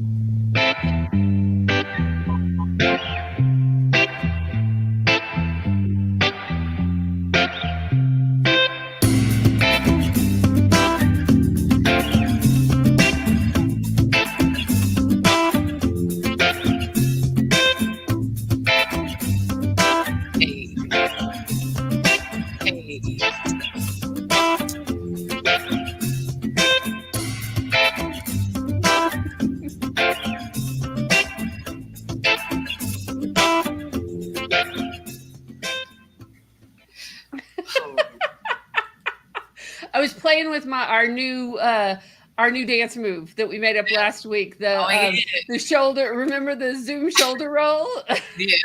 Hey, hey. Oh, I was playing with our new dance move that we made up last week. oh yeah, The shoulder. Remember the Zoom shoulder roll, yeah.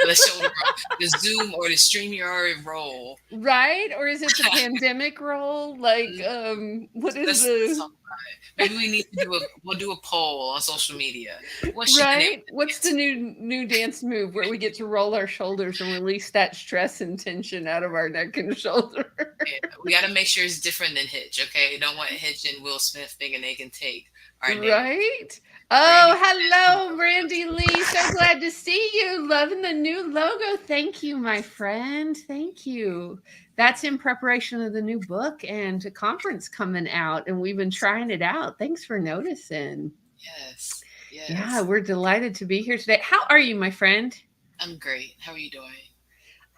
The shoulder roll, the Zoom or the StreamYard roll. right? Or is it the pandemic roll? Like, what is Let's the talk about it. Maybe we need to we'll do a poll on social media. What Shannon right? What's the new dance move where we get to roll our shoulders and release that stress and tension out of our neck and shoulder? yeah, we got to make sure it's different than Hitch, okay? Don't want Hitch and Will Smith thinking they can take our name. Right? Brandy, Oh, hello, Brandy Lee. So glad to see you. Loving the new logo. Thank you, my friend. Thank you. That's in preparation of the new book and a conference coming out, and we've been trying it out. Thanks for noticing. yes, Yeah, yes. we're delighted to be here today. How are you, my friend? I'm great. How are you doing?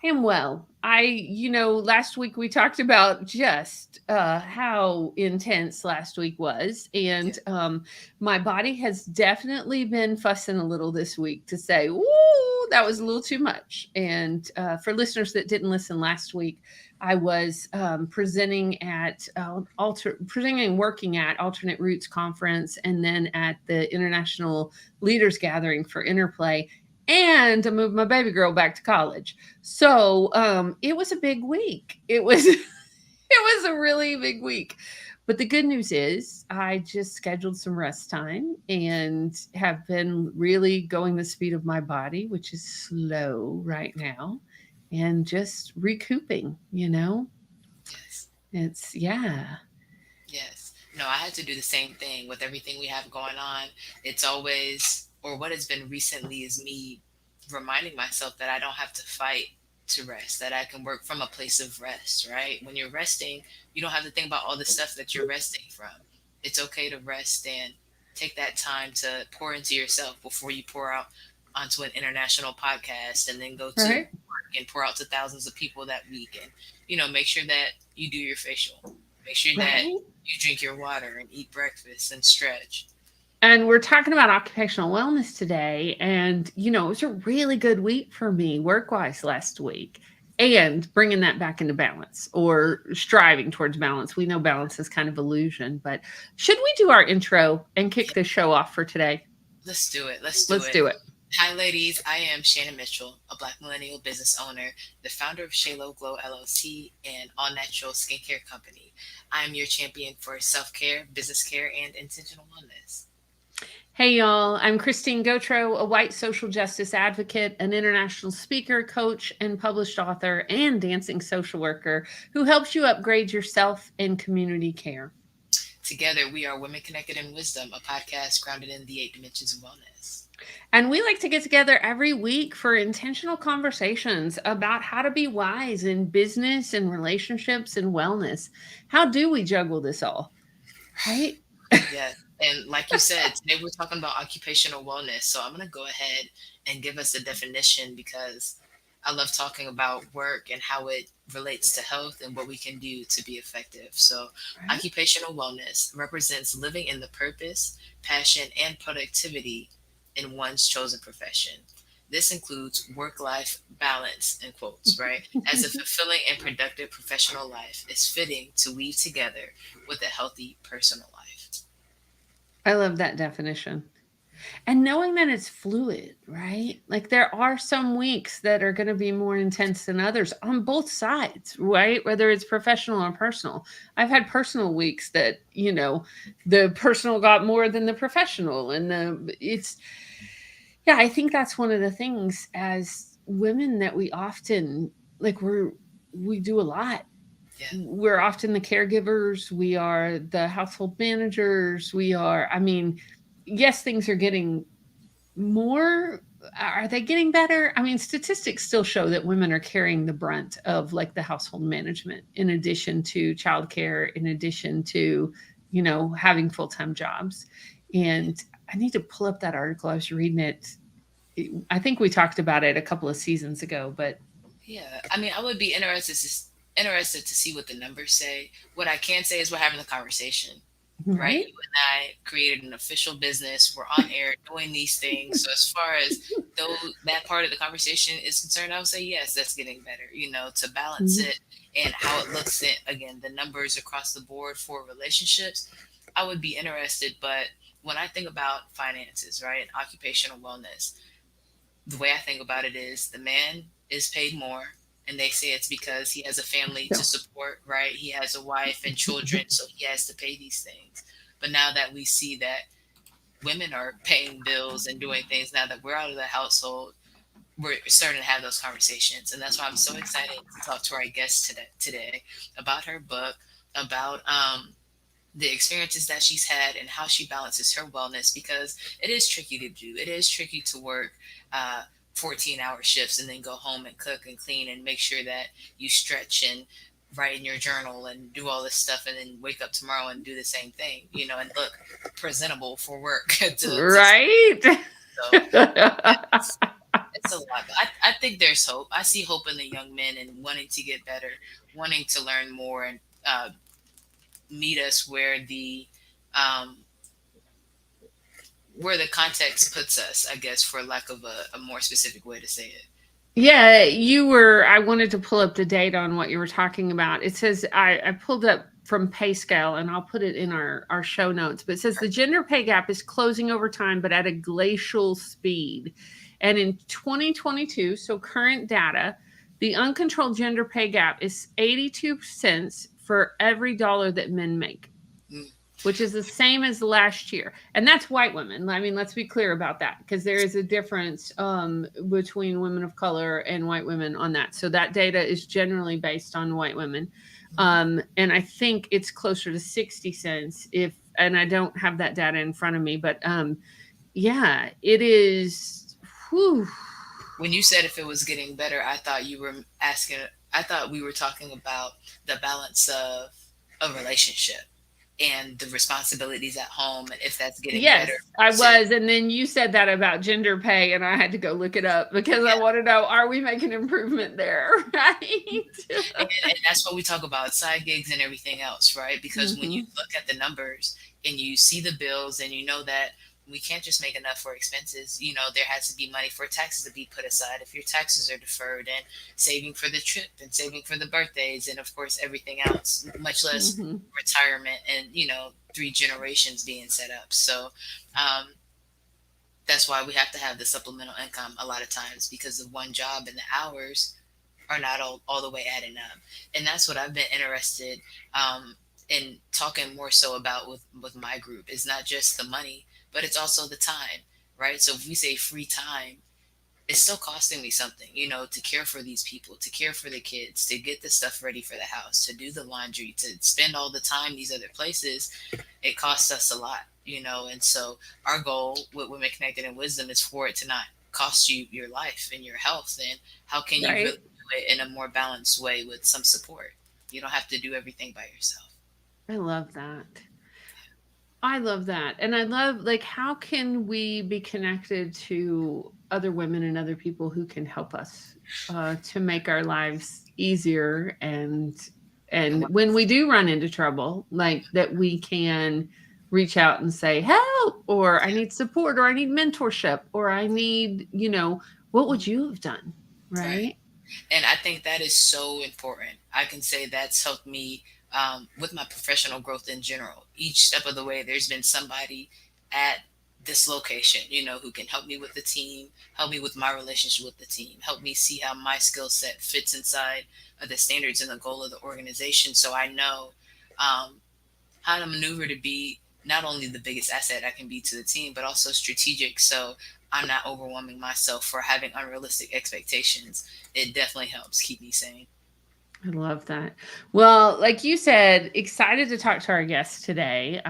I am well. Last week we talked about just how intense last week was. Yeah. And my body has definitely been fussing a little this week to say, ooh, that was a little too much. And for listeners that didn't listen last week, I was presenting and working at Alternate Roots Conference and then at the International Leaders Gathering for Interplay. And I moved my baby girl back to college. So it was a big week. It was it was a really big week. But the good news is I just scheduled some rest time and have been really going the speed of my body, which is slow right now, and just recouping. Yes. It's yeah. Yes. No, I had to do the same thing with everything we have going on. It's always, or what has been recently, is me reminding myself that I don't have to fight to rest, that I can work from a place of rest, right? When you're resting, you don't have to think about all the stuff that you're resting from. It's okay to rest and take that time to pour into yourself before you pour out onto an international podcast and then go to Right. work and pour out to thousands of people that week. And, make sure that you do your facial. Make sure that Right. you drink your water and eat breakfast and stretch. And we're talking about occupational wellness today. And, it was a really good week for me work wise last week and bringing that back into balance or striving towards balance. We know balance is kind of illusion, but should we do our intro and Yeah, kick the show off for today? let's do it. Let's do Let's it. do it. Hi, ladies. I am Shannon Mitchell, a Black millennial business owner, the founder of Shalo Glow LLC, and All Natural Skincare Company. I am your champion for self care, business care, and intentional wellness. Hey, y'all. I'm Christine Gautreaux, a white social justice advocate, an international speaker, coach, and published author, and dancing social worker who helps you upgrade yourself and community care. Together, we are Women Connected in Wisdom, a podcast grounded in the 8 dimensions of wellness. And we like to get together every week for intentional conversations about how to be wise in business and relationships and wellness. How do we juggle this all? Right? Yes. And like you said, today we're talking about occupational wellness. So I'm going to go ahead and give us a definition because I love talking about work and how it relates to health and what we can do to be effective. So, Right? occupational wellness represents living in the purpose, passion, and productivity in one's chosen profession. This includes work life balance, in quotes, right? As a fulfilling and productive professional life is fitting to weave together with a healthy personal life. I love that definition. And knowing that it's fluid, right? Like there are some weeks that are going to be more intense than others on both sides, right? Whether it's professional or personal. I've had personal weeks that, the personal got more than the professional. And yeah, I think that's one of the things as women that we often, like, we do a lot. Yeah. We're often the caregivers, we are the household managers, we are, I mean, yes, things are getting more. Are they getting better? I mean, statistics still show that women are carrying the brunt of like the household management, in addition to childcare, in addition to, having full-time jobs. And I need to pull up that article. I was reading it. I think we talked about it a couple of seasons ago, but Yeah, I mean, I would be interested to see what the numbers say. What I can say is we're having the conversation, right? right. You and I created an official business. We're on air doing these things. So as far as though that part of the conversation is concerned, I would say yes, that's getting better. To balance Mhm. it and how it looks at again the numbers across the board for relationships. I would be interested, but when I think about finances, right, and occupational wellness, the way I think about it is the man is paid more, and they say it's because he has a family to So, support, right? He has a wife and children, so he has to pay these things. But now that we see that women are paying bills and doing things now that we're out of the household, we're starting to have those conversations. And that's why I'm so excited to talk to our guest today about her book, about the experiences that she's had and how she balances her wellness, because it is tricky to do. It is tricky to work uh, 14-hour shifts and then go home and cook and clean and make sure that you stretch and write in your journal and do all this stuff and then wake up tomorrow and do the same thing, and look presentable for work to right. so it's a lot. But I think there's hope. I see hope in the young men and wanting to get better, wanting to learn more, and meet us um, where the context puts us, I guess, for lack of a more specific way to say it. Yeah, I wanted to pull up the data on what you were talking about. It says, I pulled up from pay scale and I'll put it in our show notes, but it says the gender pay gap is closing over time, but at a glacial speed. And in 2022, so current data, the uncontrolled gender pay gap is 82 cents for every dollar that men make, Mm, which is the same as last year. And that's white women. I mean, let's be clear about that, because there is a difference between women of color and white women on that. So that data is generally based on white women. And I think it's closer to 60 cents if, and I don't have that data in front of me, but yeah, it is. Whew. when you said if it was getting better, I thought you were asking. I thought we were talking about the balance of a relationship and the responsibilities at home, and if that's getting better Yes, I versus was. And then you said that about gender pay, and I had to go look it up because I yeah. want to know, are we making improvement there? Right? And that's what we talk about side gigs and everything else, right? Because when you Hmm. look at the numbers and you see the bills and you know that we can't just make enough for expenses, there has to be money for taxes to be put aside if your taxes are deferred, and saving for the trip and saving for the birthdays and of course everything else, much less Hmm. retirement and 3 generations being set up. So um, that's why we have to have the supplemental income a lot of times, because of one job and the hours are not all the way adding up. And that's what I've been interested in talking more so about with my group. It's not just the money, but it's also the time, right? So if we say free time, it's still costing me something, to care for these people, to care for the kids, to get the stuff ready for the house, to do the laundry, to spend all the time these other places. It costs us a lot, and so our goal with Women Connected in Wisdom is for it to not cost you your life and your health. And how can you really Right? do it in a more balanced way with some support? You don't have to do everything by yourself. I love that. I love that. And I love, like, how can we be connected to other women and other people who can help us to make our lives easier, And and what, when we do run into trouble, like that we can reach out and say help, or I yeah, need support, or I need mentorship, or I need, what would you have done? right. Right? And I think that is so important. I can say that's helped me with my professional growth in general. Each step of the way, there's been somebody at this location, who can help me with the team, help me with my relationship with the team, help me see how my skill set fits inside of the standards and the goal of the organization. So I know how to maneuver to be not only the biggest asset I can be to the team, but also strategic. So I'm not overwhelming myself for having unrealistic expectations. It definitely helps keep me sane. I love that. Well, like you said, excited to talk to our guest today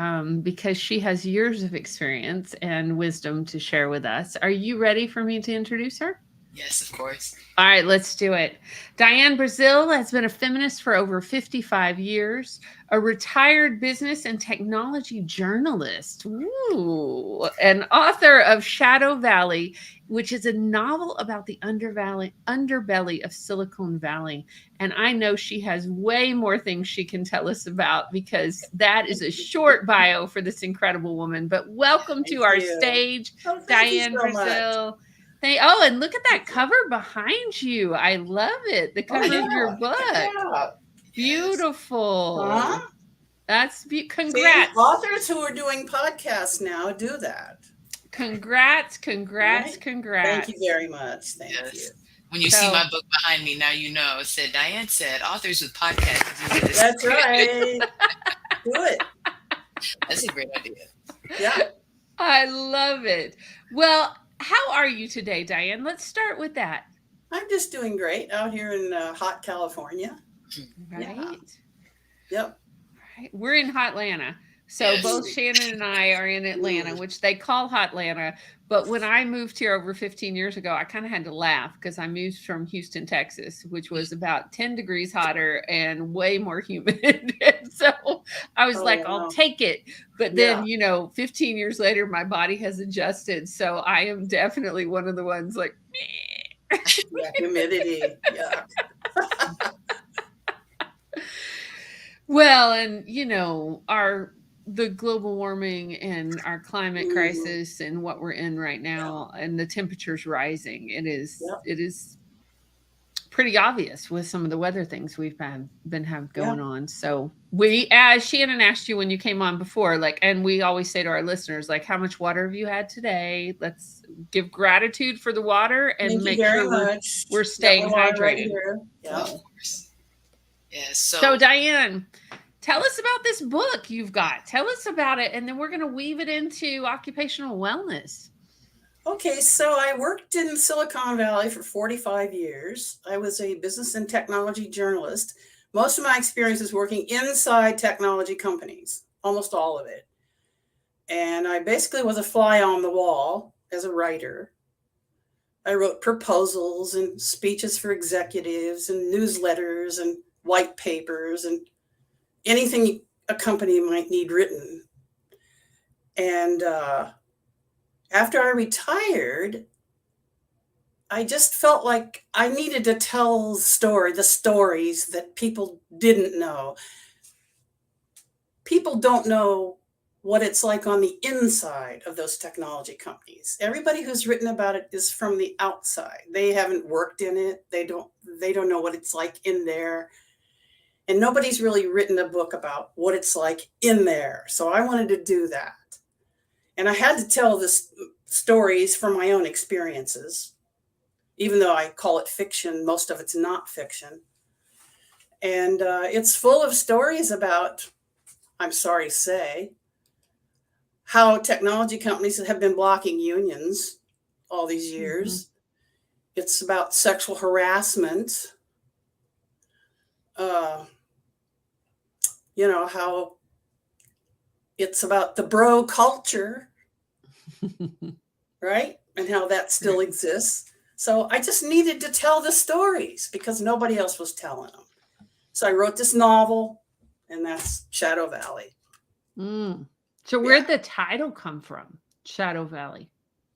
because she has years of experience and wisdom to share with us. Are you ready for me to introduce her? Yes, of course. All right, let's do it. Diane Brazil has been a feminist for over 55 years, a retired business and technology journalist, ooh, an author of Shadow Valley, which is a novel about the underbelly of Silicon Valley. And I know she has way more things she can tell us about because that is a short bio for this incredible woman. But welcome Thank to our you. stage, Oh, thank you Diane so much. Brazil. Oh, and look at that cover behind you. I love it. The Oh, cover of your yeah. Check book. it out. Yes. Huh? Beautiful. See, Congrats. authors who are doing podcasts now do that, Congrats, congrats, right? Thank you congrats. very much. Thank you. Yes. When you see So, my book behind me, now you know. It said Diane said authors with podcasts do this. That's right. Do it. That's a great idea. Yeah. I love it. Well, how are you today, Diane? Let's start with that. I'm just doing great out here in hot California. Yeah. Right? Yep. Right. We're in Hotlanta. So Yes. both Shannon and I are in Atlanta, Mm. which they call Hotlanta. But when I moved here over 15 years ago, I kind of had to laugh because I moved from Houston, Texas, which was about 10 degrees hotter and way more humid. And so I was Oh, like, I'll wow. take it. But Yeah. then, 15 years later, my body has adjusted. So I am definitely one of the ones like, meh. Yeah. Humidity. Yeah. Well, and our the global warming and our climate Hmm. crisis and what we're in right Yeah. now and the temperatures rising, it is Yep. it is pretty obvious with some of the weather things we've been have Yeah. going on. So we, as Shannon asked you when you came on before, like, and we always say to our listeners, like, how much water have you had today? Let's give gratitude for the water and Thank you make very sure much. we're Got my staying water right hydrated. here. Of Yep. course. Yes. So So Diane, tell us about this book you've got. Tell us about it, and then we're going to weave it into occupational wellness. Okay, so I worked in Silicon Valley for 45 years. I was a business and technology journalist. Most of my experience is working inside technology companies, almost all of it. And I basically was a fly on the wall as a writer. I wrote proposals and speeches for executives and newsletters and white papers and anything a company might need written. And after I retired, I just felt like I needed to tell the stories that people didn't know. People don't know what it's like on the inside of those technology companies. Everybody who's written about it is from the outside. They haven't worked in it. They don't know what it's like in there. And nobody's really written a book about what it's like in there. So I wanted to do that. And I had to tell this stories from my own experiences. Even though I call it fiction, most of it's not fiction. And it's full of stories about, I'm sorry to say, how technology companies have been blocking unions all these Mm-hmm. years. It's about sexual harassment, uh, how it's about the bro culture, right? And how that still exists. So I just needed to tell the stories because nobody else was telling them. So I wrote this novel, and that's Shadow Valley. Mm. So Yeah. where'd the title come from? Shadow Valley.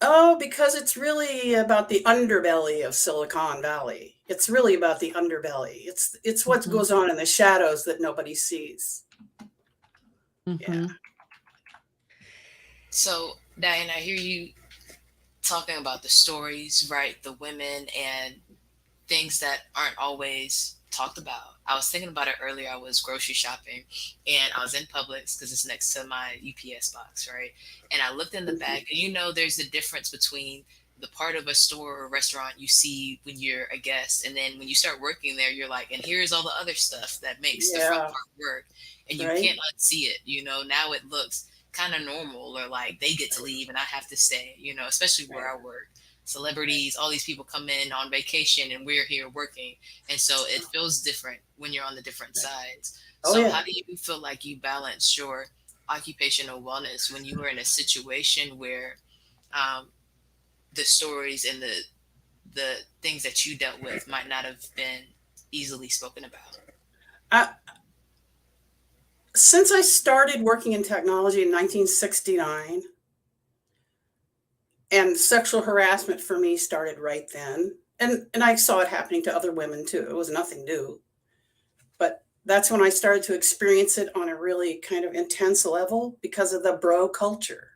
Oh, because it's really about the underbelly of Silicon Valley. It's really about the underbelly. It's what Mm-hmm. goes on in the shadows that nobody sees. Yeah. Mm-hmm. so Diane, I hear you talking about the stories, right? The women and things that aren't always talked about. I was thinking about it earlier. I was grocery shopping and I was in Publix because it's next to my UPS box, right? And I looked in the Mhm. back, and there's a difference between the part of a store or restaurant you see when you're a guest, and then when you start working there, you're like, and here's all the other stuff that makes the front Yeah. part work, and you Right. can't unsee it. Now it looks kind of normal, or like they get to leave and I have to stay. Especially where Right. I work. celebrities, all these people come in on vacation and we're here working. And so it feels different when you're on the different Right. sides. Oh So yeah. how do you feel like you balance your occupational wellness when you were in a situation where um, the stories and the things that you dealt with might not have been easily spoken about? I, since I started working in technology in 1969, and sexual harassment for me started right then. And I saw it happening to other women too. It was nothing new. But that's when I started to experience it on a really kind of intense level because of the bro culture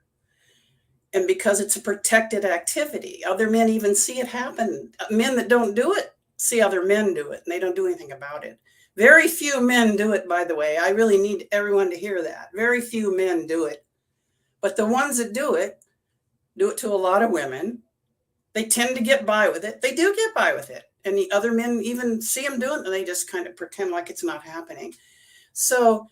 and because it's a protected activity. Other men even see it happen. Men that don't do it see other men do it and they don't do anything about it. Very few men do it, by the way. I really need everyone to hear that. Very few men do it. But the ones that do it to a lot of women. They tend to get by with it. They do get by with it. And the other men even see them doing it and they just kind of pretend like it's not happening. So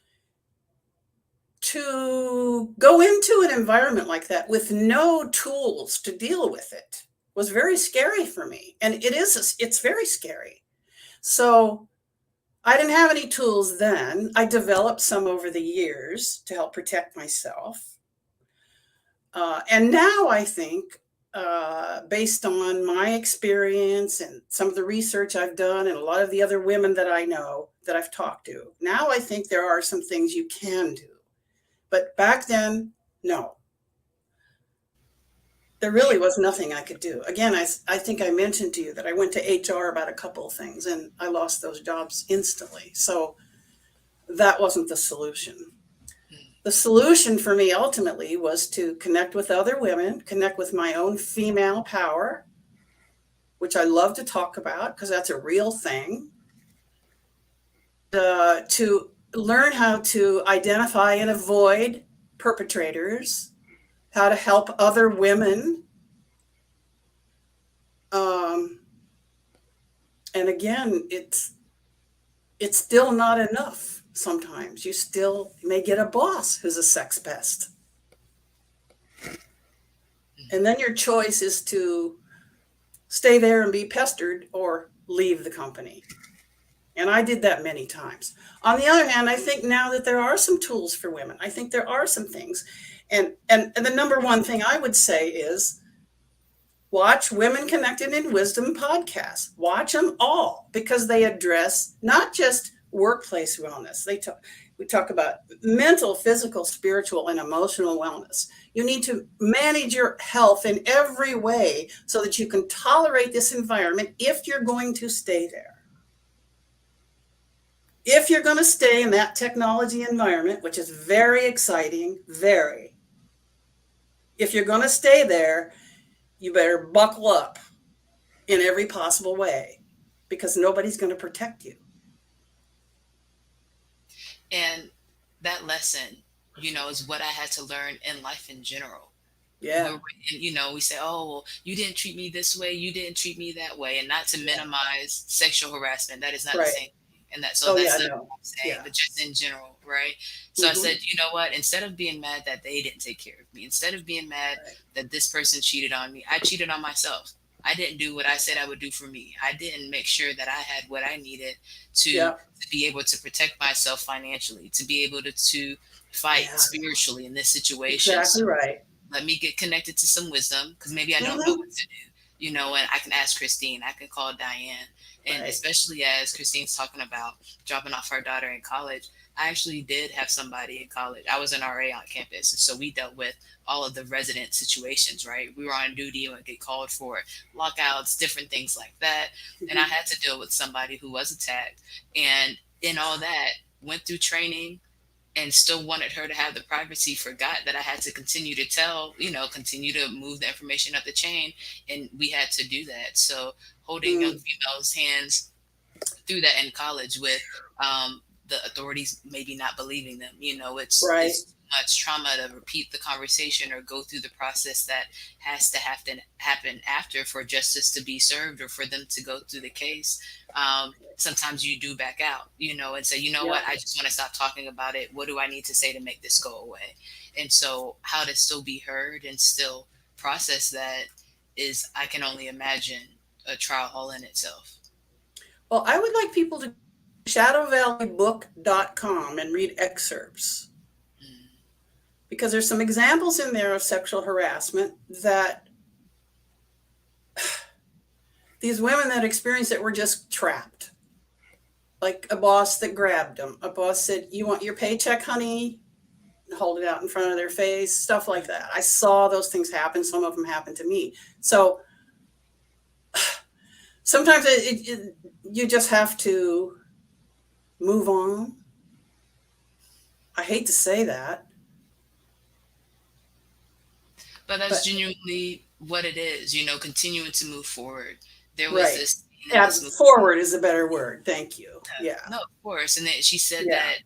to go into an environment like that with no tools to deal with it was very scary for me. And it's very scary. So I didn't have any tools then. I developed some over the years to help protect myself. And now I think, based on my experience and some of the research I've done, and a lot of the other women that I know that I've talked to, now I think there are some things you can do. But back then, no, there really was nothing I could do. Again, I think I mentioned to you that I went to HR about a couple of things and I lost those jobs instantly. So that wasn't the solution. The solution for me ultimately was to connect with other women, connect with my own female power, which I love to talk about because that's a real thing, to learn how to identify and avoid perpetrators, how to help other women. Um, and again, it's still not enough. Sometimes you still may get a boss who's a sex pest. And then your choice is to stay there and be pestered or leave the company. And I did that many times. On the other hand, I think now that there are some tools for women, I think there are some things. And the number one thing I would say is watch Women Connected in Wisdom podcasts. Watch them all because they address not just workplace wellness. We talk about mental, physical, spiritual, and emotional wellness. You need to manage your health in every way so that you can tolerate this environment if you're going to stay there. If you're going to stay in that technology environment, which is very exciting, if you're going to stay there, you better buckle up in every possible way because nobody's going to protect you. And that lesson, is what I had to learn in life in general. Yeah. Where, we say, oh, well, you didn't treat me this way, you didn't treat me that way, and not to Yeah. minimize sexual harassment. That is not the Right. same thing. And Oh, that's yeah, not no. what I'm saying, Yeah. but just in general, right? So I Mm-hmm. said, you know what? Instead of being mad that they didn't take care of me, instead of being mad Right. that this person cheated on me, I cheated on myself. I didn't do what I said I would do for me. I didn't make sure that I had what I needed to Yeah. to be able to protect myself financially, to be able to fight Yeah. spiritually in this situation. So Exactly right. let me get connected to some wisdom because maybe I don't know Mm-hmm. what to do, and I can ask Christine, I can call Diane. And Right. especially as Christine's talking about dropping off her daughter in college, I actually did have somebody in college. I was an RA on campus, and so we dealt with all of the resident situations, right? We were on duty and would get called for lockouts, different things like that. And I Mm-hmm. had to deal with somebody who was attacked. And in all that, went through training, and still wanted her to have the privacy, forgot that I had to continue to continue to move the information up the chain. And we had to do that. So holding young Mm. females' hands through that in college with the authorities maybe not believing them. Right. It's too much trauma to repeat the conversation or go through the process that has to happen after for justice to be served or for them to go through the case. Sometimes you do back out, and say, you know Yeah. what, I just want to stop talking about it. What do I need to say to make this go away? And so, how to still be heard and still process that is, I can only imagine, a trial all in itself. Well, I would like people to go to shadowvalleybook.com and read excerpts, Mm. because there's some examples in there of sexual harassment that these women that experienced it were just trapped. Like a boss that grabbed them. A boss said, "You want your paycheck, honey?" Hold it out in front of their face, stuff like that. I saw those things happen. Some of them happened to me. So sometimes you just have to move on. I hate to say that, But that's but genuinely what it is, continuing to move forward. There was right. this scene in Yeah, this movie. forward is a better word. Thank you. Yeah. No, of course. And then she said Yeah. that,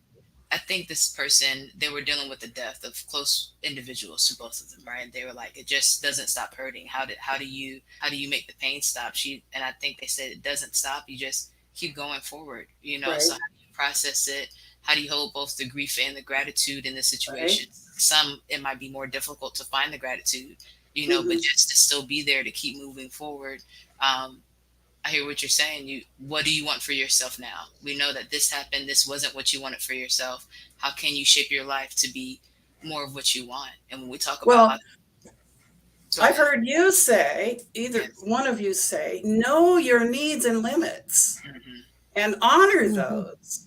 I think this person, they were dealing with the death of close individuals to both of them, right? And they were like, it just doesn't stop hurting. How do you make the pain stop? And I think they said it doesn't stop. You just keep going forward, Right. So how do you process it? How do you hold both the grief and the gratitude in this Right. situation? Some, it might be more difficult to find the gratitude, but Hmm. just to still be there to keep moving forward. Um, I hear what you're saying. What do you want for yourself now? We know that this happened. This wasn't what you wanted for yourself. How can you shape your life to be more of what you want? And when we talk about Well, go I've ahead. heard you say, either Yes. one of you say, know your needs and limits Hmm. and honor Mhm. those.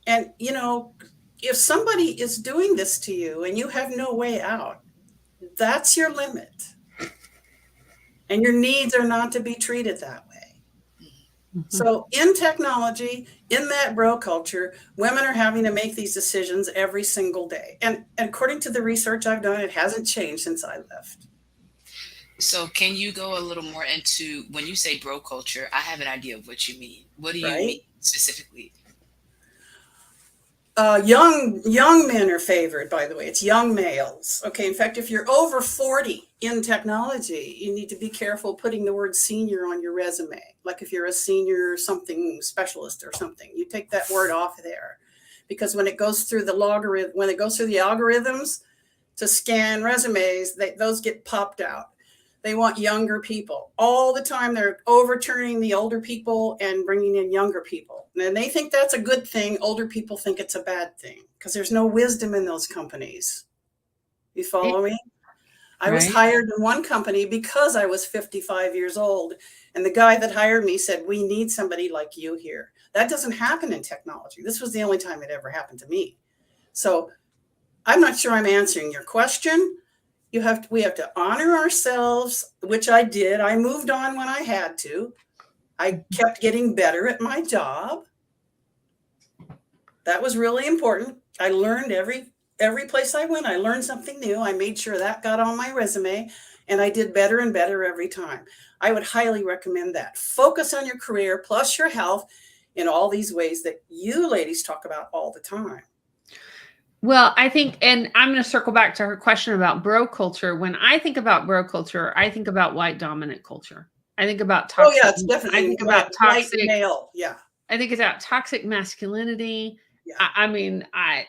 And, if somebody is doing this to you and you have no way out, that's your limit. And your needs are not to be treated that way. Mhm. So, in technology, in that bro culture, women are having to make these decisions every single day. And according to the research I've done, it hasn't changed since I left. So can you go a little more into, when you say bro culture? I have an idea of what you mean. What do you mean Right? specifically? Young men are favored, by the way. It's young males. Okay. In fact, if you're over 40 in technology, you need to be careful putting the word senior on your resume. Like if you're a senior something specialist or something, you take that word off there, because when it goes through the logarithm, when it goes through the algorithms to scan resumes, those get popped out. They want younger people all the time. They're overturning the older people and bringing in younger people. And they think that's a good thing. Older people think it's a bad thing because there's no wisdom in those companies. You It, follow me? I was right? hired in one company because I was 55 years old. And the guy that hired me said, "We need somebody like you here." That doesn't happen in technology. This was the only time it ever happened to me. So I'm not sure I'm answering your question. We have to honor ourselves, which I did. I moved on when I had to. I kept getting better at my job. That was really important. I learned every place I went, I learned something new. I made sure that got on my resume, and I did better and better every time. I would highly recommend that. Focus on your career plus your health in all these ways that you ladies talk about all the time. Well, I think, and I'm going to circle back to her question about bro culture. When I think about bro culture, I think about white dominant culture. I think about Oh yeah, toxic. it's I definitely think white about white toxic. male. Yeah. I think it's about toxic masculinity. Yeah. I mean, I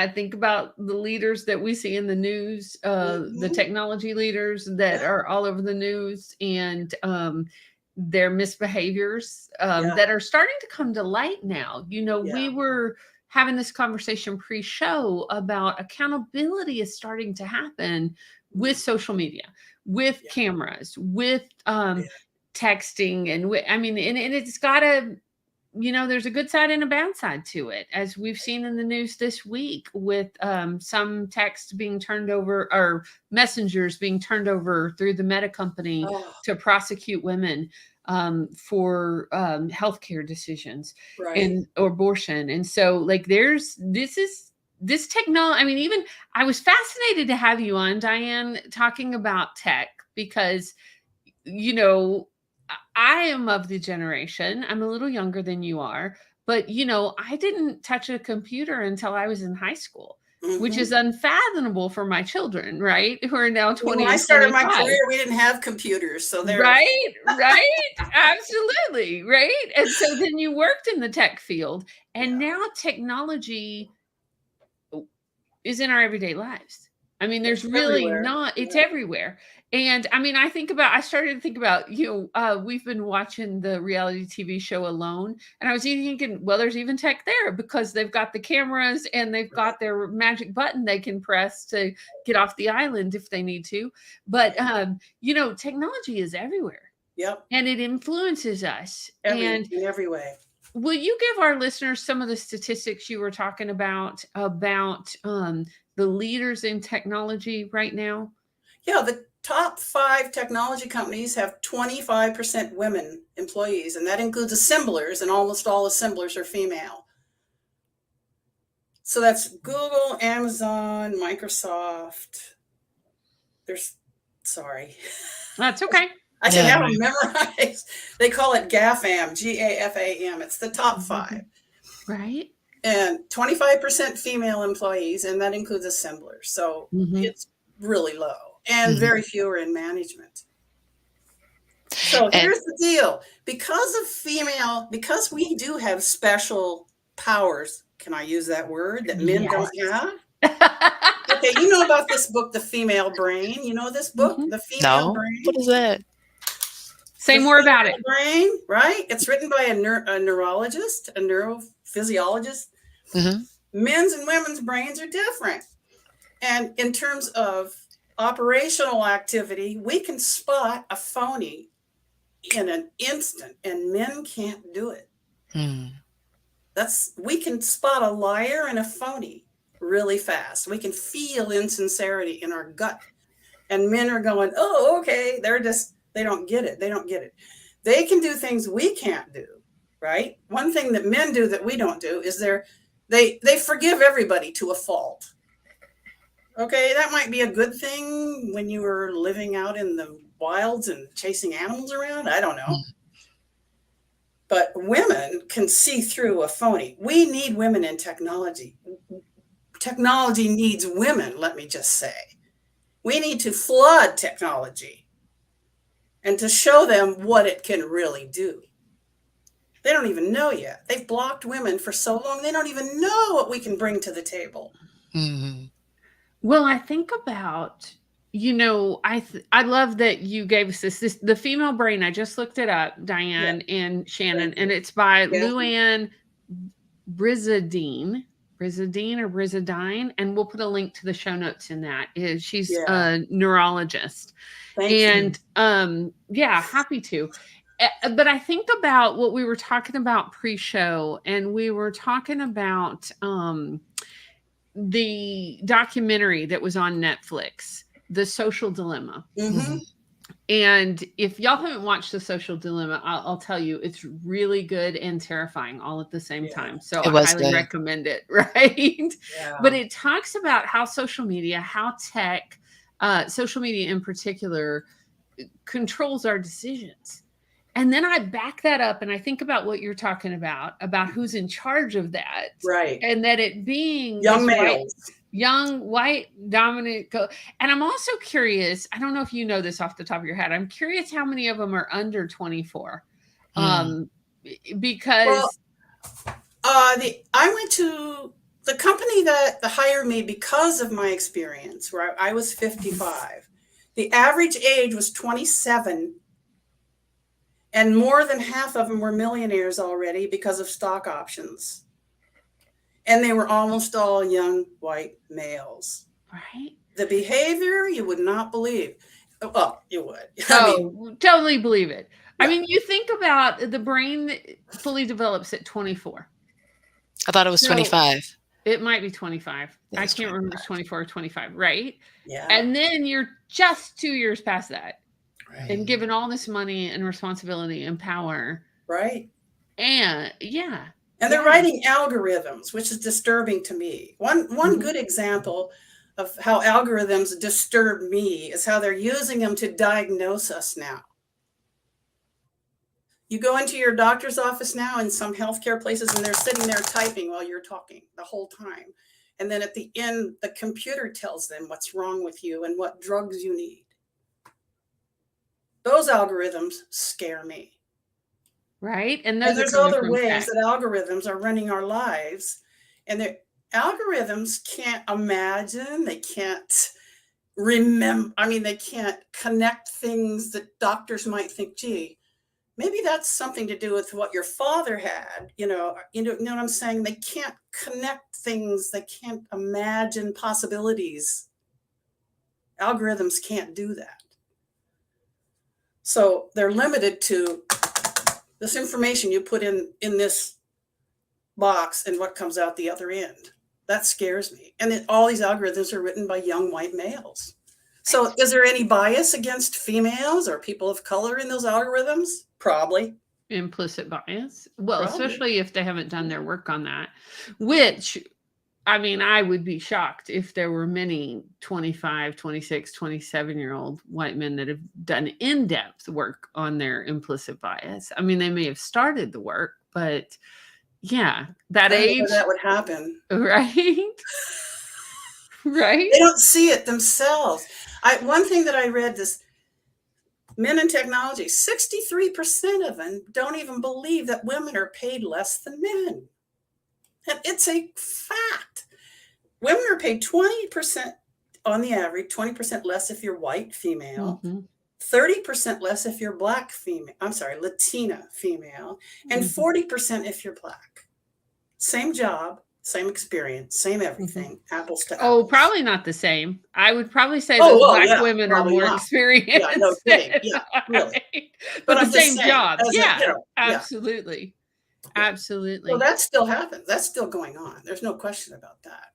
think about the leaders that we see in the news, the Hmm. technology leaders that Yeah. are all over the news, and their misbehaviors Yeah. that are starting to come to light now. Yeah. We were having this conversation pre-show about accountability is starting to happen with Mm. social media, with Yeah. cameras, with Yeah. texting, and I mean, and it's got to, there's a good side and a bad side to it, as we've seen in the news this week with some texts being turned over, or messengers being turned over through the Meta company Oh, to prosecute women for healthcare decisions right. and or abortion. And so, like, this technology. I mean, even I was fascinated to have you on, Diane, talking about tech, because you know, I am of the generation, I'm a little younger than you are, but I didn't touch a computer until I was in high school, which Hmm. is unfathomable for my children, right? Who are now When 20 I and started my 25. career, we didn't have computers, so there. Right, right, absolutely, right. And so then you worked in the tech field, and Yeah, now technology is in our everyday lives. I mean, there's it's really everywhere. not, it's Yeah. everywhere. And I mean, I started to think about, we've been watching the reality TV show Alone, and I was even thinking, well, there's even tech there because they've got the cameras and they've Right. got their magic button they can press to get off the island if they need to. But, technology is everywhere Yep. and it influences us. In And every way. will you give our listeners some of the statistics you were talking about the leaders in technology right now? Yeah, the top 5 technology companies have 25% women employees, and that includes assemblers, and almost all assemblers are female. So that's Google, Amazon, Microsoft. Sorry. That's okay. I should Yeah. have them memorized. They call it GAFAM, GAFAM. It's the top 5. Right. And 25% female employees, and that includes assemblers. So it's really low. And very few are in management. So here's the deal. Because we do have special powers, can I use that word, that men don't have? Okay, you know about this book, The Female Brain? You know this book, The Female Brain? What is that? Say more about it. Brain, right? It's written by a neurologist, a neurophysiologist. Men's and women's brains are different. And in terms of operational activity, we can spot a phony in an instant, and men can't do it. We can spot a liar and a phony really fast. We can feel insincerity in our gut, and men are going, oh, okay. They don't get it. They can do things we can't do, right? One thing that men do that we don't do is they forgive everybody to a fault. Okay, that might be a good thing when you were living out in the wilds and chasing animals around. I don't know. But women can see through a phony. We need women in technology. Technology needs women, let me just say. We need to flood technology and to show them what it can really do. They don't even know yet. They've blocked women for so long, they don't even know what we can bring to the table. Well, I think about, I love that you gave us this, The Female Brain. I just looked it up, Diane and Shannon, and it's by Louann Brizendine, or Brizendine, and we'll put a link to the show notes in that. She's a neurologist. Happy to. But I think about what we were talking about pre-show, and we were talking about the documentary that was on Netflix, The Social Dilemma. And if y'all haven't watched The Social Dilemma, I'll tell you, it's really good and terrifying all at the same time. So I highly recommend it, right? But it talks about how social media, how tech, social media in particular, controls our decisions. And then I back that up and I think about what you're talking about who's in charge of that. Right. And that it being young males. Young, white, dominant. And I'm also curious, I don't know if you know this off the top of your head, I'm curious how many of them are under 24. Because... I went to the company that hired me because of my experience, where I was 55. The average age was 27. And more than half of them were millionaires already because of stock options. And they were almost all young white males. Right. The behavior you would not believe. Well, you would. Totally believe it. Yeah. I mean, you think about the brain fully develops at 24. I thought it was 25. It might be 25. I can't remember if it's 24 or 25, right? Yeah. And then you're just 2 years past that. Right. And given all this money and responsibility and power. Right. And And they're writing algorithms, which is disturbing to me. One good example of how algorithms disturb me is how they're using them to diagnose us now. You go into your doctor's office now in some healthcare places, and they're sitting there typing while you're talking the whole time. And then at the end, the computer tells them what's wrong with you and what drugs you need. Those algorithms scare me. Right. And there's other ways that algorithms are running our lives. And the algorithms can't imagine, they can't they can't connect things that doctors might think, gee, maybe that's something to do with what your father had, you know what I'm saying? They can't connect things, they can't imagine possibilities. Algorithms can't do that. So they're limited to this information you put in this box and what comes out the other end. That scares me. And all these algorithms are written by young white males. So is there any bias against females or people of color in those algorithms? Probably. Implicit bias. Well, Probably. especially if they haven't done their work on that, which, I mean, I would be shocked if there were many 25, 26, 27-year-old white men that have done in-depth work on their implicit bias. I mean, they may have started the work, but yeah, that I don't know age, where that would happen. right? Right? They don't see it themselves. One thing that I read, this men in technology, 63% of them don't even believe that women are paid less than men. And it's a fact. Women are paid 20% on the average, 20% less if you're white female, Mm-hmm. 30% less if you're black female, I'm sorry, Latina female, and Mm-hmm. 40% if you're black. Same job, same experience, same Mm-hmm. everything, apples to Oh, apples. probably not the same. I would probably say Oh, those well, black yeah, women are probably more not. Yeah, no experienced kidding. than Yeah, really. I. But But the I'm just same saying, job. as a, Yeah, yeah, absolutely. yeah. So Absolutely. that still happens. That's still going on. There's no question about that.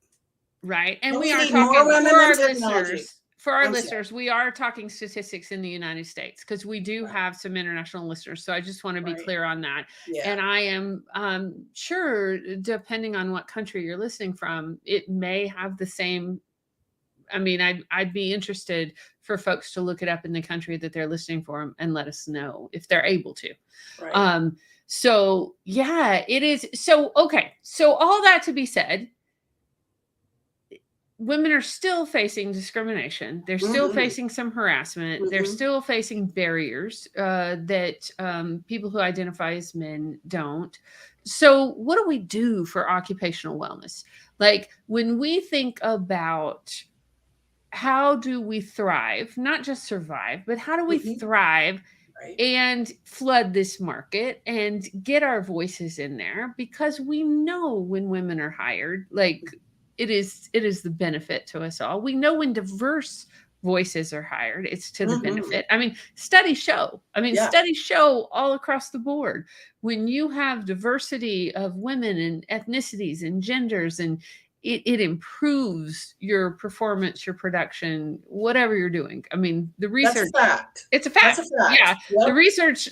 Right. And But we we are need more talking women in technology. for our I'm sorry. listeners, we are talking statistics in the United States because we do Right. have some international listeners. So I just want to be Right. clear on that. Yeah. And I am sure, depending on what country you're listening from, it may have the same. I mean, I'd be interested for folks to look it up in the country that they're listening from and let us know if they're able to. Right. So yeah, it is. So okay. So all that to be said, women are still facing discrimination. They're still Mm-hmm. facing some harassment. They're Mm-hmm. still facing barriers that people who identify as men don't. So, what do we do for occupational wellness? Like when we think about how do we thrive, not just survive, but how do we Mm-hmm. thrive Right. and flood this market and get our voices in there, because we know when women are hired, like it is the benefit to us all. We know when diverse voices are hired, it's to the Mm-hmm. benefit. I mean, studies show, Yeah. studies show all across the board, when you have diversity of women and ethnicities and genders, and it improves your performance, your production, whatever you're doing. I mean, the That's a research, fact. it's a That's a fact. fact. Yeah, Yep.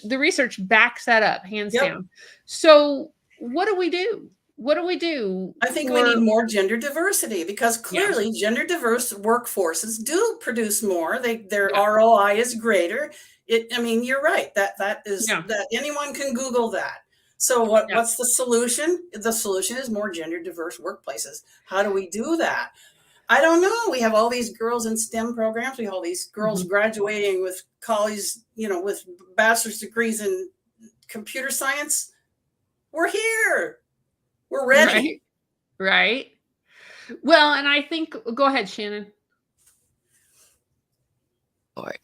the research backs that up hands Yep. down. So, what do we do? What do we do I think we need for more gender diversity because yeah, clearly gender diverse workforces do produce more. Their yeah, ROI is greater. I mean, you're right. yeah, That anyone can Google that. So yeah. what's the solution? The solution is more gender diverse workplaces. How do we do that? I don't know. We have all these girls in STEM programs. We have all these girls Mhm. graduating with college, with bachelor's degrees in computer science. We're here. We're ready. Right, right. Well, and I think go ahead, Shannon. Lord.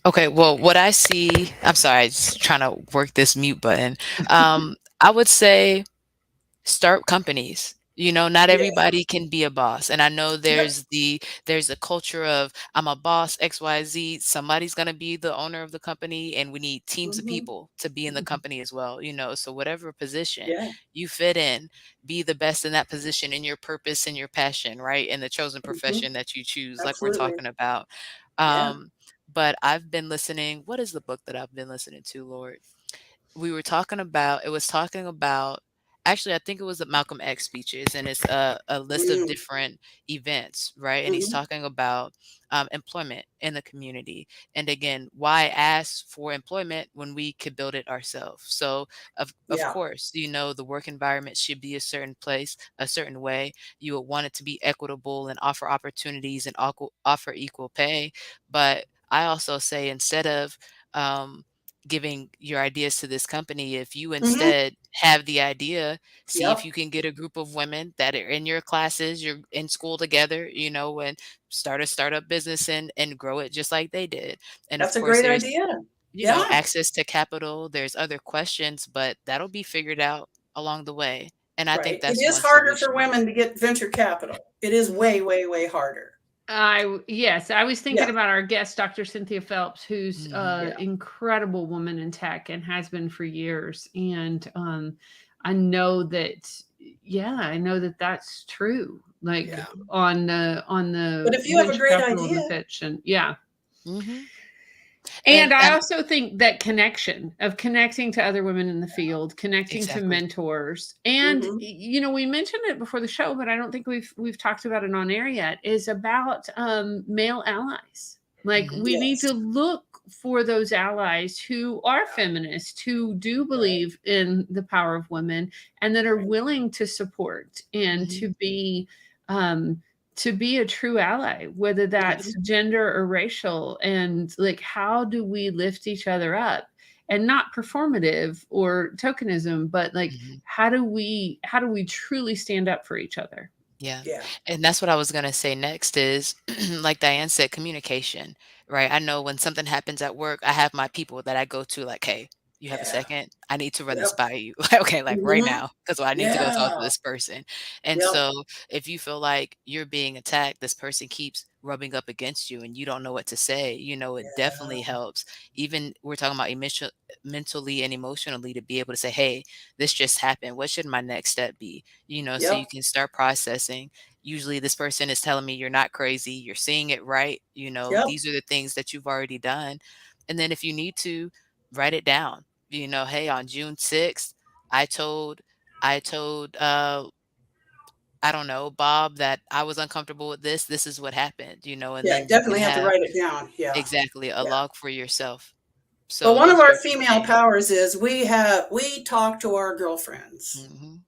Okay, well, what I see, I'm sorry, just trying to work this mute button. I would say start companies. Not Yeah. everybody can be a boss. And I know Yep. there's a culture of I'm a boss XYZ. Somebody's going to be the owner of the company, and we need teams of Hmm. people to be in the company as well. So whatever position Yeah. you fit in, be the best in that position, in your purpose and your passion, right? In the chosen Hmm. profession that you choose, like we're Absolutely. talking about. Yeah. Um but I've been listening. What is the book that I've been listening to, Lord? It was talking about, actually, I think it was the Malcolm X speeches, and it's a list of Mm. different events, right? And he's Hmm. talking about employment in the community. And again, why ask for employment when we could build it ourselves? So, of Yeah. course, the work environment should be a certain place, a certain way. You would want it to be equitable and offer opportunities and offer equal pay. But I also say, instead of giving your ideas to this company, if you Hmm. instead have the idea, see if Yep. you can get a group of women that are in your classes, you're in school together, and start a startup business and grow it just like they did. And of That's a course, great there's, idea. Yeah. access to capital, there's other questions, but that'll be figured out along the way. And I think Right. It that's is one harder for solution. women to get venture capital. It is Mhm. way, way, way harder. Yes, I was thinking Yeah. about our guest, Dr. Cynthia Phelps, who's Mhm. an Yeah. incredible woman in tech and has been for years. And I know that, yeah, I know that that's true. Like Yeah. on But the if you have a venture great capital and the idea, pitch, and yeah. Mhm. And I And also think that connection of connecting to other women in the field, connecting to exactly. mentors, and hmm, we mentioned it before the show, but I don't think we've talked about it on air yet. Is about male allies. Like Mhm. we need to yes. look for those allies who are feminists, who do Right. believe in the power of women, and that are Right. willing to support and Mhm. um, to be a true ally, whether that's Hmm. gender or racial. And like, how do we lift each other up? And not performative or tokenism, but like, Mhm. how do we truly stand up for each other? Yeah. Yeah. And that's what I was going to say next is, like Diane said, communication, right? I know when something happens at work, I have my people that I go to, like, hey, you have a Yeah. second? I need to run this Yep. by you. Okay, like right Hmm. now, because I need to go talk to Yeah. this person. And Yep. so if you feel like you're being attacked, this person keeps rubbing up against you and you don't know what to say, it definitely Yeah. helps. Even we're talking about mentally and emotionally to be able to say, hey, this just happened. What should my next step be? So you Yep. can start processing. Usually this person is telling me you're not crazy, you're seeing it right, Yep. these are the things that you've already done. And then if you need to, write it down. Hey, on June 6th, I told I told I don't know, Bob, that I was uncomfortable with this. This is what happened, and Yeah. then you can Definitely have to have write it down. Yeah. exactly a Yeah. log for yourself. But So one of those are our a few female things. powers is we talk to our girlfriends. Mhm.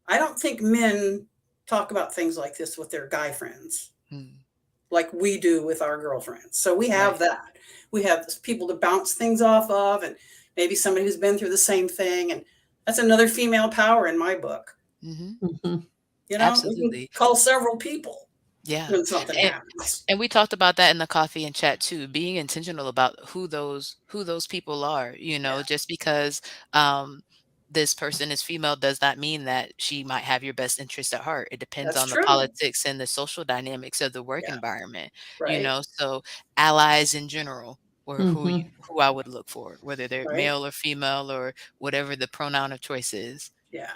I don't think men talk about things like this with their guy friends Mm. like we do with our girlfriends. So we have Right. that. We have people to bounce things off of, and maybe somebody who's been through the same thing. And that's another female power in my book. Mhm. Mhm. We can Absolutely. call several people Yeah. when something And happens. and we talked about that in the coffee and chat too, being intentional about who those people are, Yeah, just because um this person is female does not mean that she might have your best interest at heart. It depends that's on the true. politics and the social dynamics of the work Yeah, environment, right, so allies in general or Mhm. who I would look for, whether they're right. male or female or whatever the pronoun of choice is. Yeah.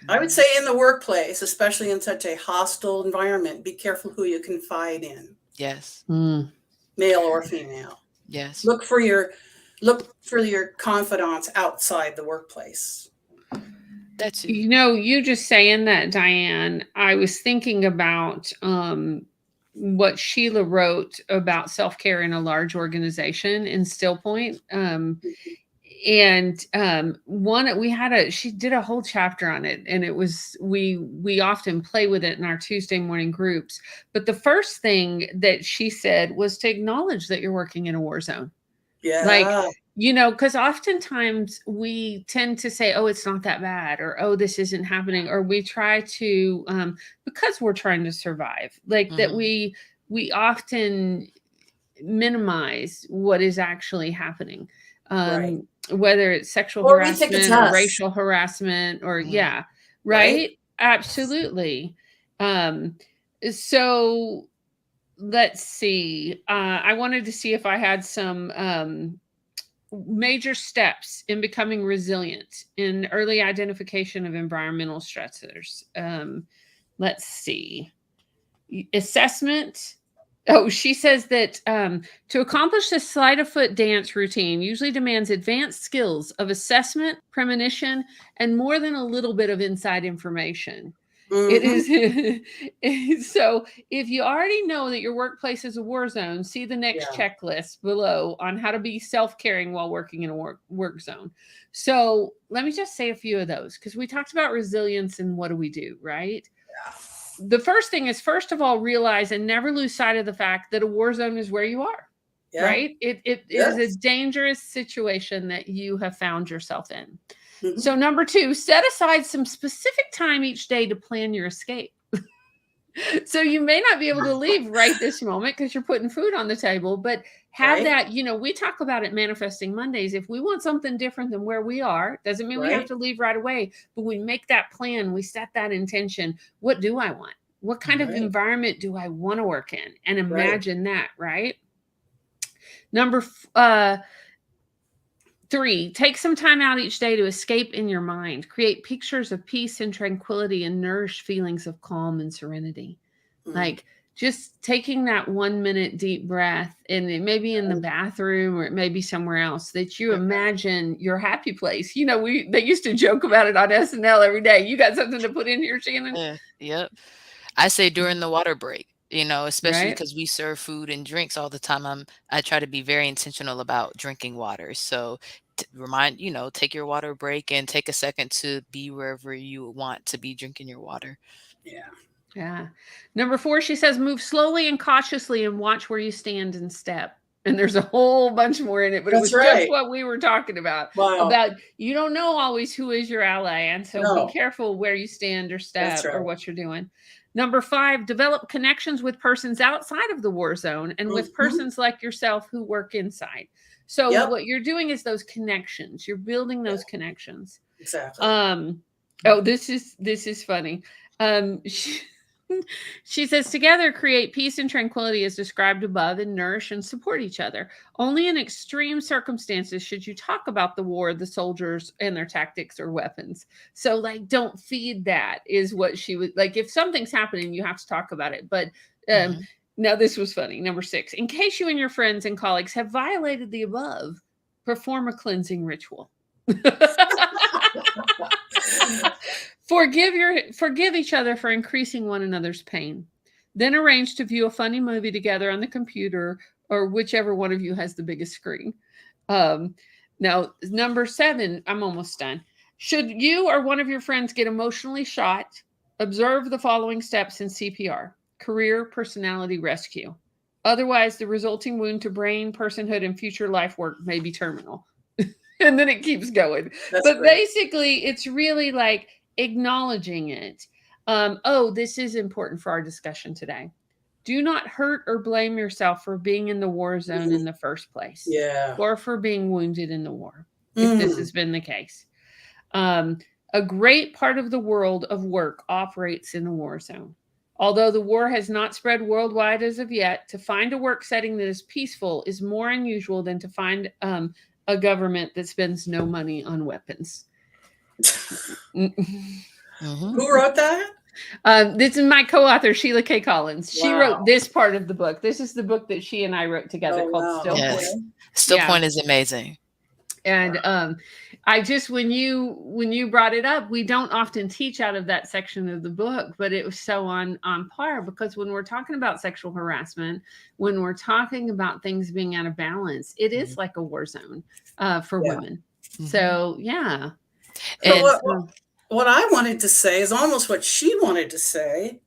I would say Mhm. in the workplace, especially in such a hostile environment, be careful who you confide in, Yes. Mm. male or female. Yes. Look for your look for your confidants outside the workplace. That too. You just saying that, Diane, I was thinking about what Sheila wrote about self-care in a large organization in Stillpoint. And one she did a whole chapter on it, and it was we often play with it in our Tuesday morning groups. But the first thing that she said was to acknowledge that you're working in a war zone. Like, Yeah, because oftentimes we tend to say, oh, it's not that bad, or oh, this isn't happening, or we try to, because we're trying to survive, like that Mhm. we often minimize what is actually happening. right. Whether it's sexual Or we think it's harassment or us, racial harassment, or Mhm. yeah, right? right? Absolutely. Um, so let's see. I wanted to see if I had some major steps in becoming resilient in early identification of environmental stressors. Let's see. Assessment. Oh, she says that to accomplish this sleight of foot dance routine usually demands advanced skills of assessment, premonition, and more than a little bit of inside information. It Hmm. is so if you already know that your workplace is a war zone, see the next Yeah. checklist below on how to be self-caring while working in a work zone. So let me just say a few of those because we talked about resilience and what do we do, right? The first thing is, first of all, realize and never lose sight of the fact that a war zone is where you are. Yeah. right? It is a Yes. dangerous situation that you have found yourself in. Mhm. So number 2, set aside some specific time each day to plan your escape. So you may not be able to leave right this moment because you're putting food on the table, but have Right. that, we talk about it manifesting Mondays. If we want something different than where we are, doesn't mean we have Right. to leave right away, but we make that plan, we set that intention. What do I want? What kind of Right. environment do I want to work in? And Right. imagine that, right? Number 3, take some time out each day to escape in your mind. Create pictures of peace and tranquility and nourish feelings of calm and serenity. Mm. Like just taking that 1-minute deep breath, and it may be in the bathroom or it may be somewhere else, that you imagine your happy place. They used to joke about it on SNL every day. You got something to put in here, Shannon? Yeah, yep. I say during the water break, especially Right? because we serve food and drinks all the time. I try to be very intentional about drinking water. So take your water break and take a second to be wherever you want to be drinking your water. Yeah. Yeah. Number 4, she says, move slowly and cautiously and watch where you stand and step. And there's a whole bunch more in it, but it That's was just right. what we were talking about Wow. you don't know always who is your ally. And so be No, careful where you stand or that's step or right. what you're doing. Number 5, develop connections with persons outside of the war zone and with Mhm. persons like yourself who work inside. So Yep. what you're doing is those connections. You're building Yeah, those connections. exactly. Oh, this is funny. She, she says, together create peace and tranquility as described above and nourish and support each other. Only in extreme circumstances should you talk about the war, the soldiers, and their tactics or weapons. So, like, don't feed that, is what she would like. If something's happening, you have to talk about it. But Mhm. now this was funny. Number 6, in case you and your friends and colleagues have violated the above, perform a cleansing ritual. Forgive each other for increasing one another's pain. Then arrange to view a funny movie together on the computer or whichever one of you has the biggest screen. Um, Now, number 7, I'm almost done. Should you or one of your friends get emotionally shot, observe the following steps in CPR: career, personality, rescue. Otherwise, the resulting wound to brain, personhood, and future life work may be terminal. And then it keeps going. That's But great. basically, it's really like acknowledging it. This is important for our discussion today. Do not hurt or blame yourself for being in the war zone Mhm. in the first place Yeah. or for being wounded in the war, if this Mm. has been the case. Um, a great part of the world of work operates in a war zone. Although the war has not spread worldwide as of yet, to find a work setting that is peaceful is more unusual than to find a government that spends no money on weapons. Mhm. Who wrote that? This is my co-author, Sheila K. Collins. She wrote Wow. this part of the book. This is the book that she and I wrote together Oh, called wow. Yes. Stillpoint. Okay. Yeah. Stillpoint is amazing. And I just when you brought it up, we don't often teach out of that section of the book, but it was so on par, because when we're talking about sexual harassment, when we're talking about things being out of balance, it is Mhm. like a war zone for Yeah. women. Mhm. So yeah. But And what I wanted to say is almost what she wanted to say.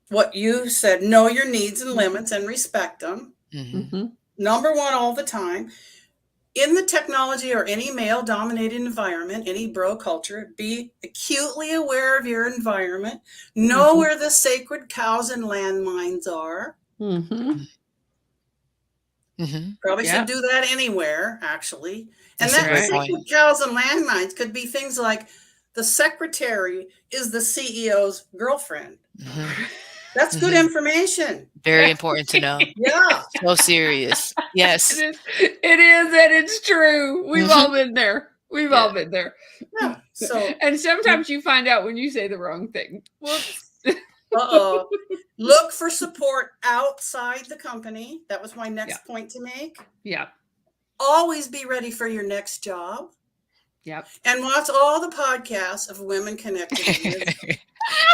What you said, know your needs and limits and respect them. mhm. Mm-hmm. Number one, all the time. In the technology or any male dominated environment, any bro culture, be acutely aware of your environment. Know Mm-hmm. where the sacred cows and landmines are. Mm-hmm. Mhm. Probably should Yeah. do that anywhere, actually. And That's a that great Right. point. sacred cows and landmines could be things like the secretary is the CEO's girlfriend. Mhm. That's good Mhm. information. Very important to know. Yeah. So serious. Yes. It is, and it's true. We've Mhm. all been there. We've Yeah. all been there. Yeah. So, And sometimes you find out when you say the wrong thing. Whoops. uh-oh. Look for support outside the company. That was my Yeah. next point to make. Yeah. Always be ready for your next job. Yep. And watch all the podcasts of women connected in wisdom.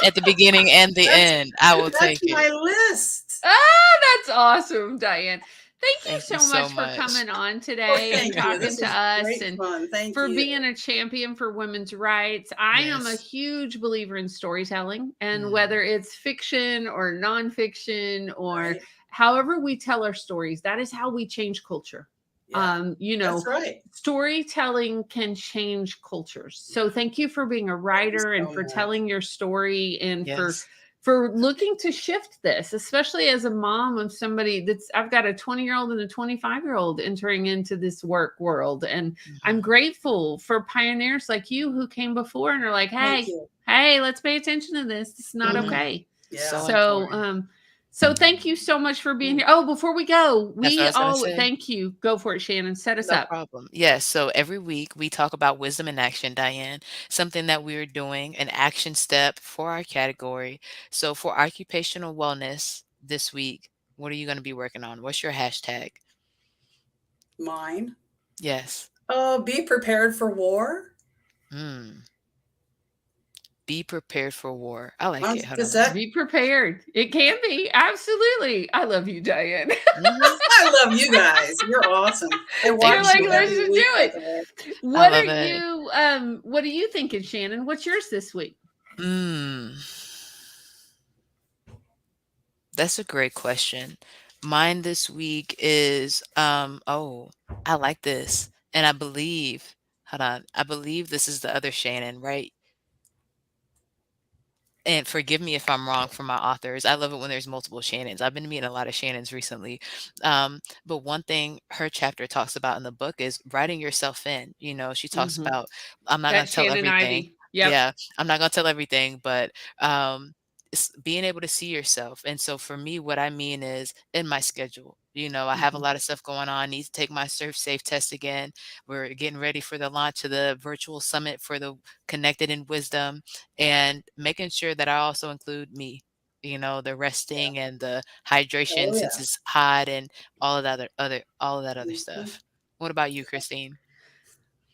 At the beginning and the That's end, I will that's take it. my list. That's awesome, Diane. Thank you Thank you so so much for much. coming on Well, today and thank you. talking This to was us great and fun. Thank for you. being a champion for women's rights. I am a Yes. huge believer in storytelling, and Mm. whether it's fiction or nonfiction or Right. however we tell our stories, that is how we change culture. Yeah, You that's know, right. storytelling can change cultures. So thank you for being a Thank you writer and so for much. telling your story and Yes. for looking to shift this, especially as a mom of somebody that's I've got a 20-year-old and a 25-year-old entering into this work world. And I'm Mhm. grateful for pioneers like you who came before and are like, Thank hey, you. hey, let's pay attention to this. It's not Mhm. okay. Yeah. So So important. so thank you so much for being Mm. here. Oh, before we go, That's what I we was gonna all say. thank you. Go for it, Shannon. Set us No up. problem. Yes. So every week we talk about wisdom in action, Diane, something that we are doing, an action step for our category. So for occupational wellness this week, what are you going to be working on? What's your hashtag? Mine. Yes. Oh, be prepared for war. Mm. Be prepared for war. I like it. Hold Is on. that? Be prepared. It can be. Absolutely. I love you, Diane. Hmm. I love you guys. You're awesome. I Thank You're you watch like, so you let's much. every just week, do by it. the way. I What are love it. you thinking, Shannon? What's yours this week? Mm. That's a great question. Mine this week is oh, I like this. And I believe, hold on, I believe this is the other Shannon, right? And forgive me if I'm wrong for my authors. I love it when there's multiple Shannons. I've been meeting a lot of Shannons recently. But one thing her chapter talks about in the book is writing yourself in. You know, she talks Hmm. about, I'm not going That's to tell Shannon everything. Ivy. Yep. Yeah, I'm not going to tell everything, but it's being able to see yourself. And so for me, what I mean is in my schedule. You know, I have a Hmm. lot of stuff going on. Need to take my Surf Safe test again. We're getting ready for the launch of the virtual summit for the Connected in Wisdom, and making sure that I also include me, you know, the Yeah. resting and the hydration Oh, since yeah. it's hot and all of that all of that other Mhm. stuff. What about you, Christine?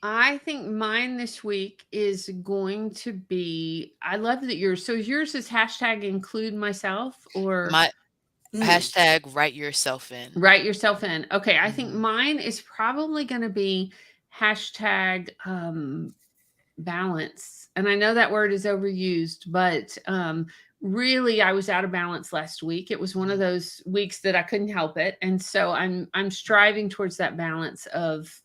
I think mine this week is going to be. I love that yours is hashtag include myself or My Mm. hashtag write yourself in. write yourself in. Okay, I think Mhm. mine is probably going to be hashtag balance. And I know that word is overused, but really I was out of balance last week. It was one of Mhm. those weeks that I couldn't help it. And so I'm striving towards that balance of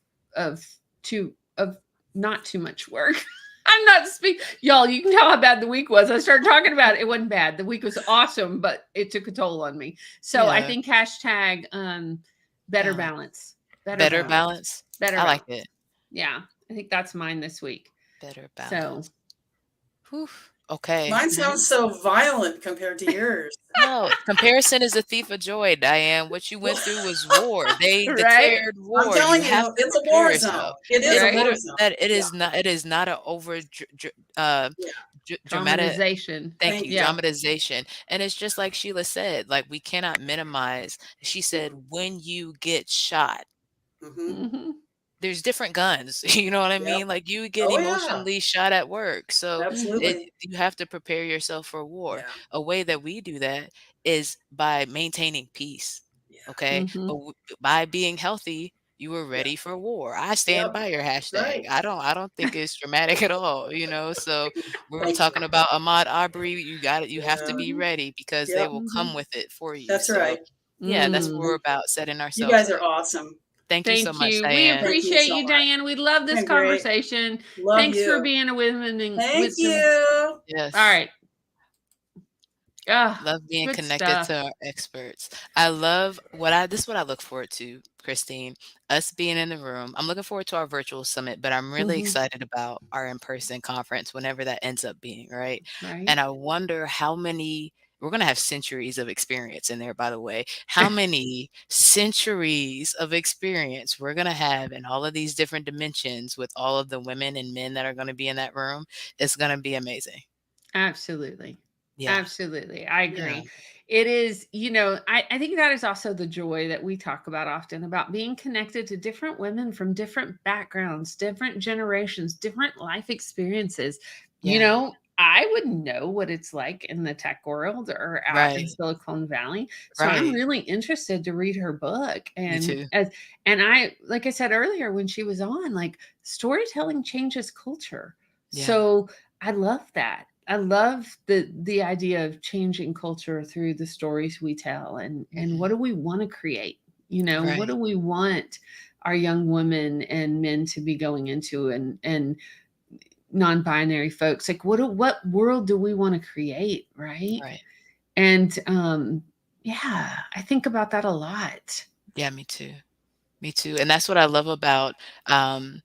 of not too much work. I'm not speak y'all, you can tell how bad the week was. I started talking about it. It wasn't bad. The week was awesome, but it took a toll on me. So I Yeah, think hashtag better balance. balance. Better Better balance. balance. Better I like balance. it. Yeah. I think that's mine this week. Better So balance. Whew. Okay. Mine sounds so violent compared to yours. No, comparison is a thief of joy, Diane. What you went through was war. They right? declared I'm war. You telling have you, to it's a prepare war zone. yourself. It is It a Right? war literally zone. that Yeah. it is not a over uh Yeah. dramatic. Dramatization. Thank Thank you, you. Yeah. dramatization. And it's just like Sheila said, like we cannot minimize. She said, Mm. when you get shot, Mhm. Mhm. there's different guns. You know what I Yep. mean? Like you get Oh, yeah. emotionally shot at work. So Mhm. Absolutely. you have to prepare yourself for war. Yeah. A way that we do that is by maintaining peace. Yeah. Okay. But Mhm. by being healthy, you were Yeah. ready for war. I stand Yep. by your That's hashtag. right. I don't think it's dramatic at all, you know. So we were Thank you. talking about Ahmad Aubrey. You got it. You have to Yeah. be Mhm. ready because they Yep. will come Mhm. with it for you. That's So right. yeah, that's what Mm. we're Mhm. about, setting You ourselves guys are up. awesome. Thank you so Thank much, you. We Diane. Thank you appreciate so you, much. Diane. We love this Been great. conversation. Love Thanks for you. being a women and Thank wisdom. you. All Yes. right. Ah, Love being good connected stuff. to our experts. I love this is what I look forward to, Christine. Us being in the room. I'm looking forward to our virtual summit, but I'm really Mhm. excited about our in-person conference whenever that ends up being, right? Right? And I wonder how many we're going to have centuries of experience in there, by the way. How many centuries of experience we're going to have in all of these different dimensions with all of the women and men that are going to be in that room. It's going to be amazing. Absolutely. Yeah. Absolutely. I Yeah. agree. It is, I think that is also the joy that we talk about often about being connected to different women from different backgrounds, different generations, different life experiences. Yeah. I wouldn't know what it's like in the tech world or out in Right. Silicon Valley. So I'm Right. really interested to read her book. Me And too. like I said earlier when she was on, like storytelling changes culture. Yeah. So I love that. I love the idea of changing culture through the stories we tell, and what Mhm. do we want to create? You know, what Right. do we want our young women and men to be going into, and non-binary folks, like what world do we want to create, right? Right. And yeah, I think about that a lot. Yeah, me too. Me too. And that's what I love about um,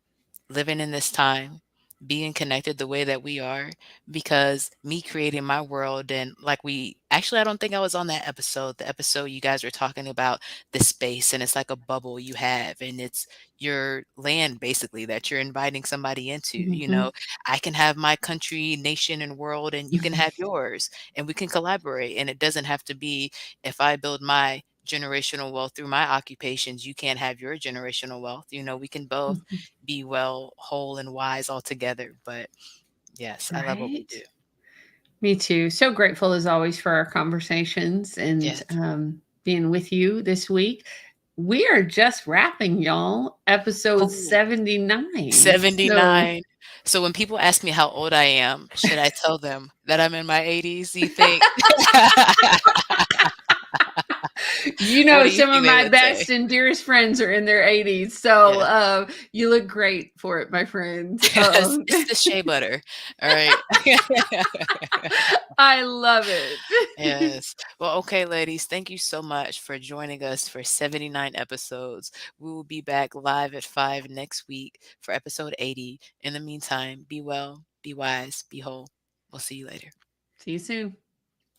living in this time, being connected the way that we are, because me creating my world and like we actually, I don't think I was on that episode. The episode you guys were talking about the space, and it's like a bubble you have, and it's your land basically that you're inviting somebody into. You Hmm. know, I can have my country, nation, and world, and you can have yours, and we can collaborate. And it doesn't have to be if I build my generational wealth through my occupations, you can't have your generational wealth. You know, we can both be well, whole, and wise all together. But yes, I love what we Right. do. Me too. So grateful as always for our conversations and Yes. being with you this week. We are just wrapping, y'all, episode Oh, 79. So 79. So when people ask me how old I am, should I tell them that I'm in my 80s, do you think? you What know, do you some of think they my would say? best and dearest friends are in their 80s. So Yes. you look great for it, my friend. Yes, it's the shea butter. All right. I love it. Yes. Well, okay, ladies, thank you so much for joining us for 79 episodes. We will be back live at 5 next week for episode 80. In the meantime, be well, be wise, be whole. We'll see you later. See you soon.